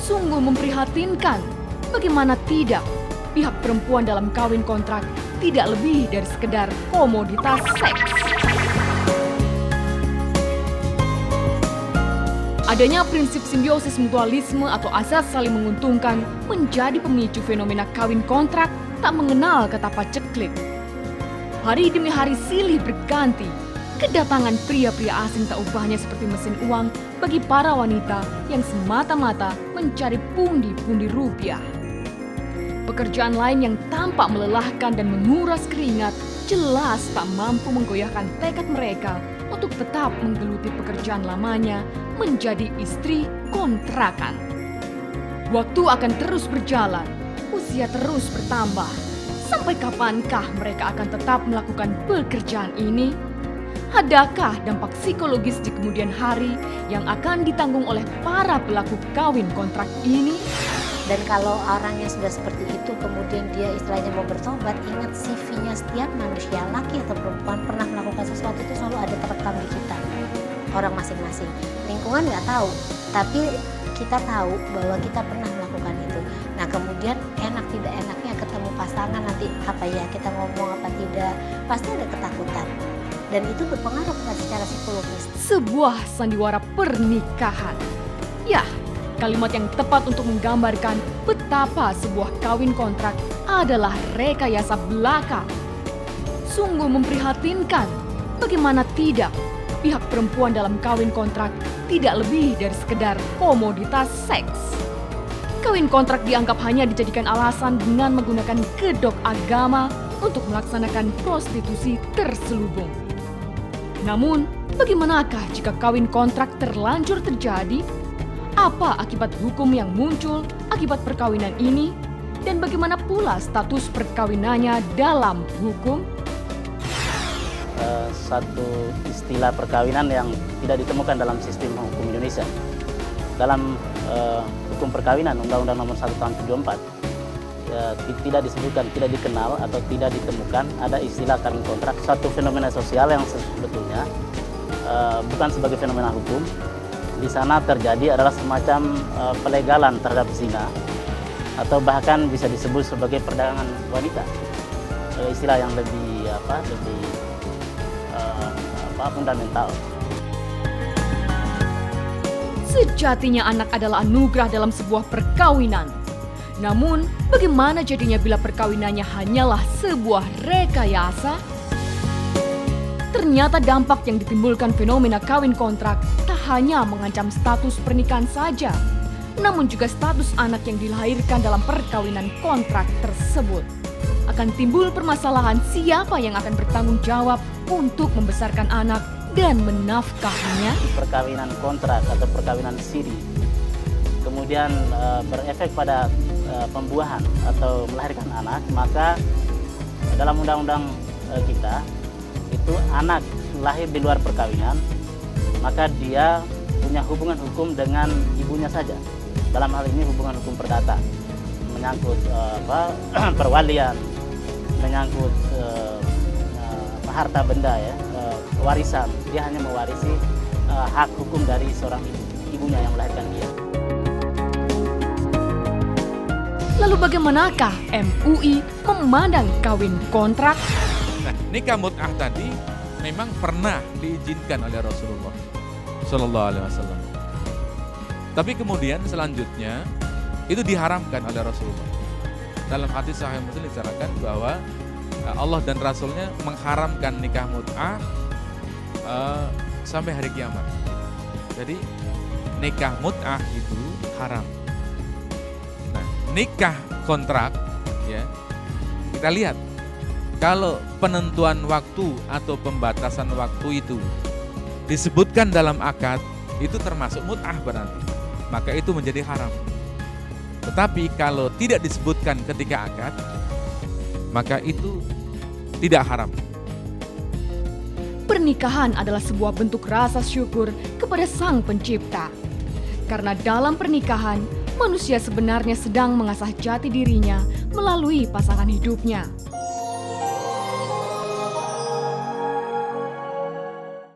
Sungguh memprihatinkan. Bagaimana tidak, pihak perempuan dalam kawin kontrak tidak lebih dari sekedar komoditas seks. Adanya prinsip simbiosis mutualisme atau asas saling menguntungkan menjadi pemicu fenomena kawin kontrak tak mengenal kata paceklik. Hari demi hari silih berganti, kedatangan pria-pria asing tak ubahnya seperti mesin uang bagi para wanita yang semata-mata mencari pundi-pundi rupiah. Pekerjaan lain yang tampak melelahkan dan menguras keringat jelas tak mampu menggoyahkan tekad mereka untuk tetap menggeluti pekerjaan lamanya menjadi istri kontrakan. Waktu akan terus berjalan, usia terus bertambah. Sampai kapankah mereka akan tetap melakukan pekerjaan ini? Adakah dampak psikologis di kemudian hari yang akan ditanggung oleh para pelaku kawin kontrak ini? Dan kalau orangnya sudah seperti itu, kemudian dia istilahnya mau bertobat, ingat CV-nya setiap manusia, laki atau perempuan pernah melakukan sesuatu itu selalu ada terekam di kita. Orang masing-masing. Lingkungan nggak tahu, tapi kita tahu bahwa kita pernah melakukan itu. Nah kemudian enak tidak enaknya ketemu pasangan nanti apa ya, kita ngomong apa tidak, pasti ada ketakutan. Dan itu berpengaruh secara psikologis. Sebuah sandiwara pernikahan. Ya, kalimat yang tepat untuk menggambarkan betapa sebuah kawin kontrak adalah rekayasa belaka. Sungguh memprihatinkan. Bagaimana tidak, pihak perempuan dalam kawin kontrak tidak lebih dari sekedar komoditas seks. Kawin kontrak dianggap hanya dijadikan alasan dengan menggunakan kedok agama untuk melaksanakan prostitusi terselubung. Namun, bagaimanakah jika kawin kontrak terlanjur terjadi? Apa akibat hukum yang muncul akibat perkawinan ini? Dan bagaimana pula status perkawinannya dalam hukum? Satu istilah perkawinan yang tidak ditemukan dalam sistem hukum Indonesia. Dalam hukum perkawinan Undang-Undang Nomor 1 Tahun 74 tidak disebutkan, tidak dikenal atau tidak ditemukan ada istilah kawin kontrak. Suatu fenomena sosial yang sebetulnya bukan sebagai fenomena hukum. Di sana terjadi adalah semacam pelegalan terhadap zina atau bahkan bisa disebut sebagai perdagangan wanita. Istilah yang lebih fundamental. Sejatinya anak adalah anugerah dalam sebuah perkawinan. Namun, bagaimana jadinya bila perkawinannya hanyalah sebuah rekayasa? Ternyata dampak yang ditimbulkan fenomena kawin kontrak tak hanya mengancam status pernikahan saja, namun juga status anak yang dilahirkan dalam perkawinan kontrak tersebut. Akan timbul permasalahan siapa yang akan bertanggung jawab untuk membesarkan anak dan menafkahinya. Perkawinan kontrak atau perkawinan siri kemudian berefek pada pembuahan atau melahirkan anak, maka dalam undang-undang kita itu anak lahir di luar perkawinan, maka dia punya hubungan hukum dengan ibunya saja. Dalam hal ini hubungan hukum perdata, menyangkut perwalian, menyangkut harta benda ya, warisan. Dia hanya mewarisi hak hukum dari seorang ibunya yang melahirkan dia. Lalu bagaimanakah MUI memandang kawin kontrak? Nah, nikah mut'ah tadi memang pernah diizinkan oleh Rasulullah Sallallahu Alaihi Wasallam. Tapi kemudian selanjutnya itu diharamkan oleh Rasulullah. Dalam hadis Sahih Muslim diceritakan bahwa Allah dan Rasulnya mengharamkan nikah mut'ah sampai hari kiamat. Jadi nikah mut'ah itu haram. Nah, nikah kontrak ya, kita lihat kalau penentuan waktu atau pembatasan waktu itu disebutkan dalam akad, itu termasuk mut'ah berarti, maka itu menjadi haram. Tetapi kalau tidak disebutkan ketika akad, maka itu tidak haram. Pernikahan adalah sebuah bentuk rasa syukur kepada Sang Pencipta. Karena dalam pernikahan, manusia sebenarnya sedang mengasah jati dirinya melalui pasangan hidupnya.